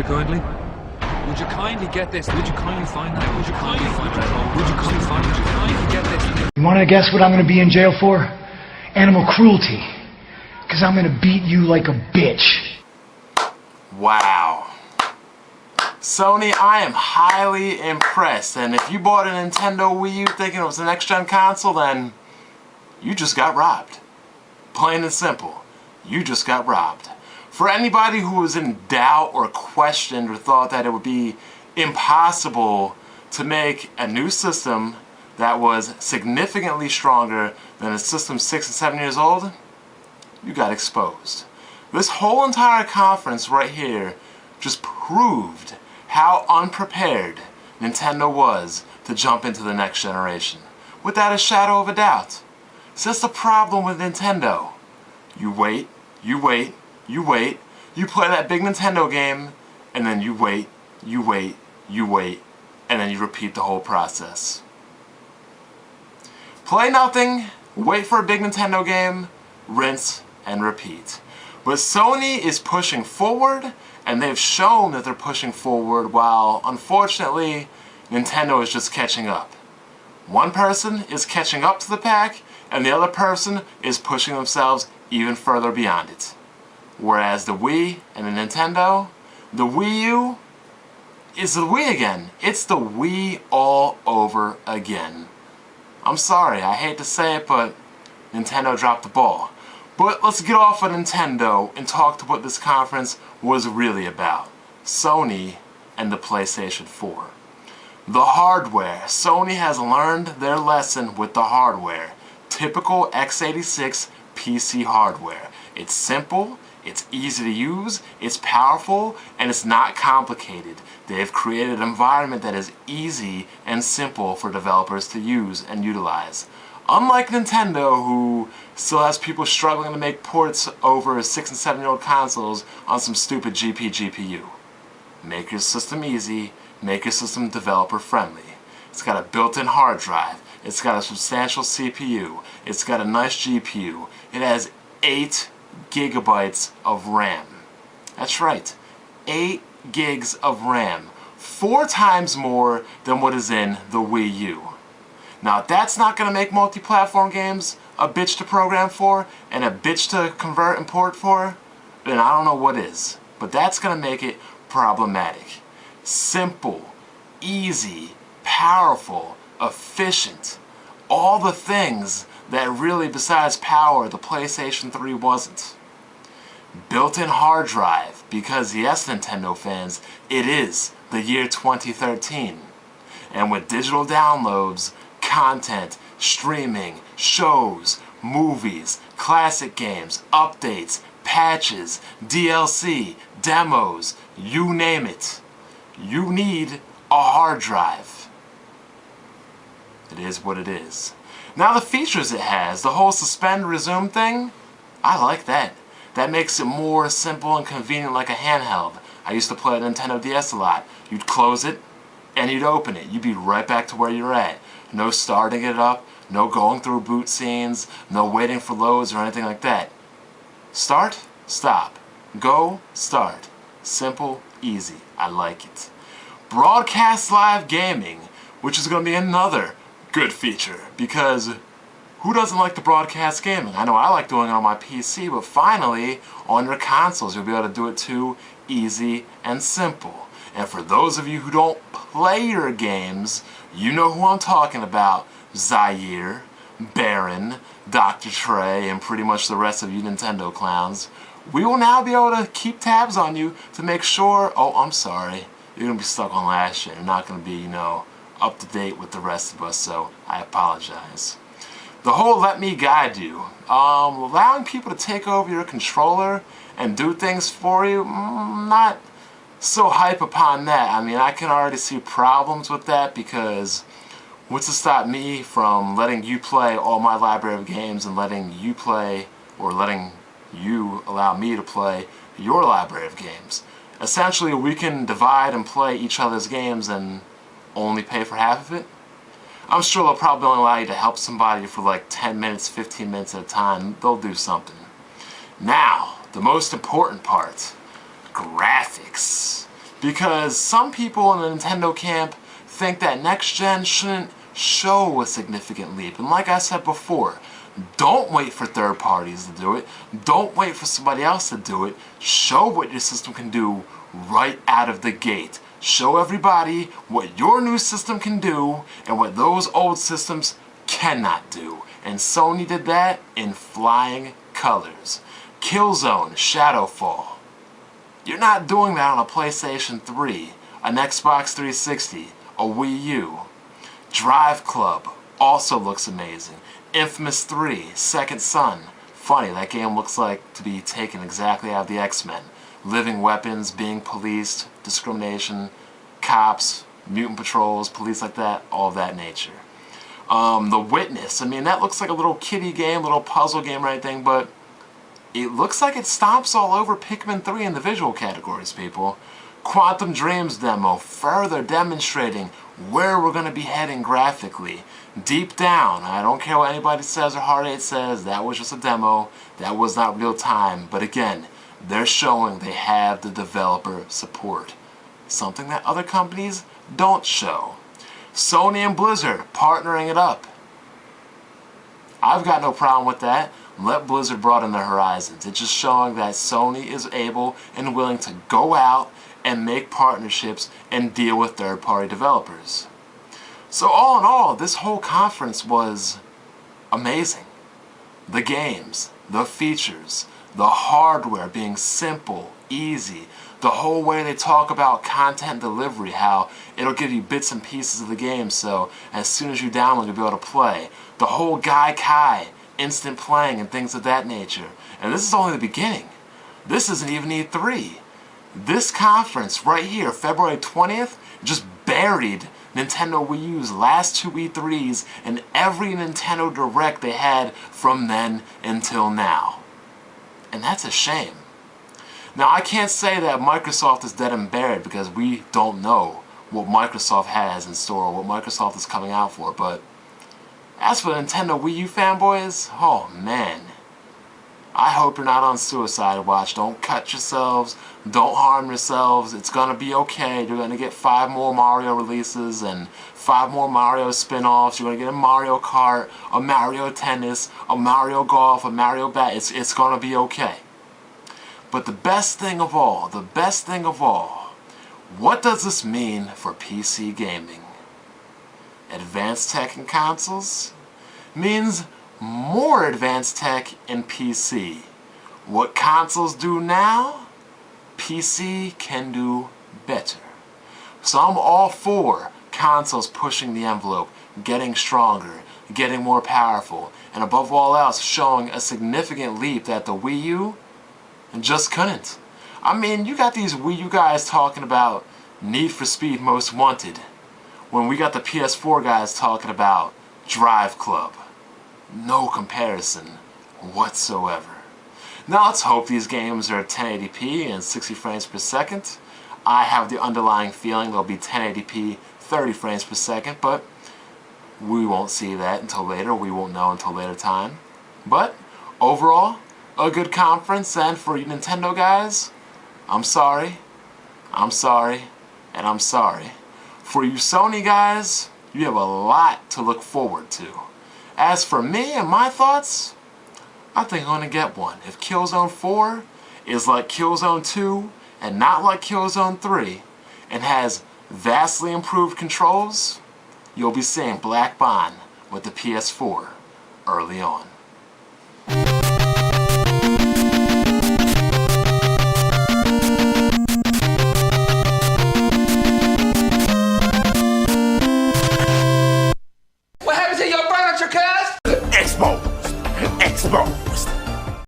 you kindly? Would you kindly get this? Would you kindly find that? Would you kindly find that? Would you kindly find? Would you kindly get this? You want to guess what I'm going to be in jail for? Animal cruelty. Because I'm going to beat you like a bitch. Wow. Sony, I am highly impressed. And if you bought a Nintendo Wii U thinking it was the next-gen console, then you just got robbed. Plain and simple. You just got robbed. For anybody who was in doubt or questioned or thought that it would be impossible to make a new system that was significantly stronger than a system 6 and 7 years old, you got exposed. This whole entire conference right here just proved how unprepared Nintendo was to jump into the next generation. Without a shadow of a doubt. So that's the problem with Nintendo. You wait, you wait, you wait, you play that big Nintendo game, and then you wait, you wait, you wait, and then you repeat the whole process. Play nothing, wait for a big Nintendo game, rinse and repeat. But Sony is pushing forward, and they've shown that they're pushing forward while, unfortunately, Nintendo is just catching up. One person is catching up to the pack, and the other person is pushing themselves even further beyond it. Whereas the Wii and the Nintendo, the Wii U is the Wii again. It's the Wii all over again. I'm sorry, I hate to say it, but Nintendo dropped the ball. But let's get off of Nintendo and talk to what this conference was really about. Sony and the PlayStation 4. The hardware. Sony has learned their lesson with the hardware. Typical x86 PC hardware. It's simple, it's easy to use, it's powerful, and it's not complicated. They've created an environment that is easy and simple for developers to use and utilize. Unlike Nintendo, who still has people struggling to make ports over 6 and 7 year old consoles on some stupid GPU. Make your system easy, make your system developer friendly. It's got a built-in hard drive, it's got a substantial CPU, it's got a nice GPU, it has 8 gigabytes of RAM. That's right, 8 gigs of RAM. 4 times more than what is in the Wii U. Now if that's not going to make multi-platform games a bitch to program for and a bitch to convert and port for, then I don't know what is. But that's going to make it problematic. Simple, easy, powerful, efficient. All the things that really, besides power, the PlayStation 3 wasn't. Built-in hard drive, because yes, Nintendo fans, it is the year 2013. And with digital downloads, content, streaming, shows, movies, classic games, updates, patches, DLC, demos, you name it. You need a hard drive. It is what it is. Now the features it has, the whole suspend resume thing, I like that. That makes it more simple and convenient like a handheld. I used to play a Nintendo DS a lot. You'd close it and you'd open it. You'd be right back to where you're at. No starting it up, no going through boot scenes, no waiting for loads or anything like that. Start, stop. Go, start. Simple, easy. I like it. Broadcast live gaming, which is going to be another good feature, because who doesn't like to broadcast gaming? I know I like doing it on my PC, but finally, on your consoles, you'll be able to do it too, easy and simple. And for those of you who don't play your games, you know who I'm talking about. Zaire, Baron, Dr. Trey, and pretty much the rest of you Nintendo clowns. We will now be able to keep tabs on you to make sure, oh, I'm sorry, you're going to be stuck on last year. You're not going to be, up to date with the rest of us, so I apologize. The whole let me guide you, allowing people to take over your controller and do things for you, not so hype upon that. I mean, I can already see problems with that, because what's to stop me from letting you play all my library of games and letting you play, or letting you allow me to play your library of games? Essentially, we can divide and play each other's games and only pay for half of it. I'm sure they'll probably only allow you to help somebody for like 10 minutes, 15 minutes at a time. They'll do something. Now, the most important part, graphics. Because some people in the Nintendo camp think that next gen shouldn't show a significant leap. And like I said before, don't wait for third parties to do it. Don't wait for somebody else to do it. Show what your system can do right out of the gate. Show everybody what your new system can do and what those old systems cannot do. And Sony did that in flying colors. Killzone, Shadowfall. You're not doing that on a PlayStation 3, an Xbox 360, a Wii U. Drive Club also looks amazing. Infamous 3, Second Son. Funny, that game looks like to be taken exactly out of the X-Men. Living weapons, being policed, discrimination, cops, mutant patrols, police like that, all of that nature. The Witness, I mean, that looks like a little kiddie game, little puzzle game or anything, but it looks like it stomps all over Pikmin 3 in the visual categories, people. Quantum Dreams demo, further demonstrating where we're going to be heading graphically. Deep down, I don't care what anybody says or Heart8 says, that was just a demo, that was not real time, but again, they're showing they have the developer support. Something that other companies don't show. Sony and Blizzard partnering it up. I've got no problem with that. Let Blizzard broaden their horizons. It's just showing that Sony is able and willing to go out and make partnerships and deal with third-party developers. So all in all, this whole conference was amazing. The games, the features, the hardware being simple, easy, the whole way they talk about content delivery, how it'll give you bits and pieces of the game so as soon as you download you'll be able to play. The whole Gaikai, instant playing and things of that nature. And this is only the beginning. This isn't even E3. This conference right here, February 20th, just buried Nintendo Wii U's last two E3s and every Nintendo Direct they had from then until now. And that's a shame. Now I can't say that Microsoft is dead and buried because we don't know what Microsoft has in store, what Microsoft is coming out for, but as for Nintendo Wii U fanboys, oh man. I hope you're not on suicide watch. Don't cut yourselves. Don't harm yourselves. It's gonna be okay. You're gonna get 5 more Mario releases and 5 more Mario spin-offs. You're gonna get a Mario Kart, a Mario Tennis, a Mario Golf, a Mario Bat. It's gonna be okay. But the best thing of all, what does this mean for PC gaming? Advanced tech in consoles means more advanced tech in PC. What consoles do now, PC can do better. So I'm all for consoles pushing the envelope, getting stronger, getting more powerful, and above all else showing a significant leap that the Wii U just couldn't. I mean, you got these Wii U guys talking about Need for Speed Most Wanted, when we got the PS4 guys talking about Drive Club. No comparison whatsoever. Now let's hope these games are 1080p and 60 frames per second. I have the underlying feeling they'll be 1080p 30 frames per second, but we won't see that until later. We won't know until later time. But overall, a good conference, and for you Nintendo guys, I'm sorry, and I'm sorry. For you Sony guys, you have a lot to look forward to. As for me and my thoughts, I think I'm going to get one. If Killzone 4 is like Killzone 2 and not like Killzone 3 and has vastly improved controls, you'll be seeing Black Bond with the PS4 early on.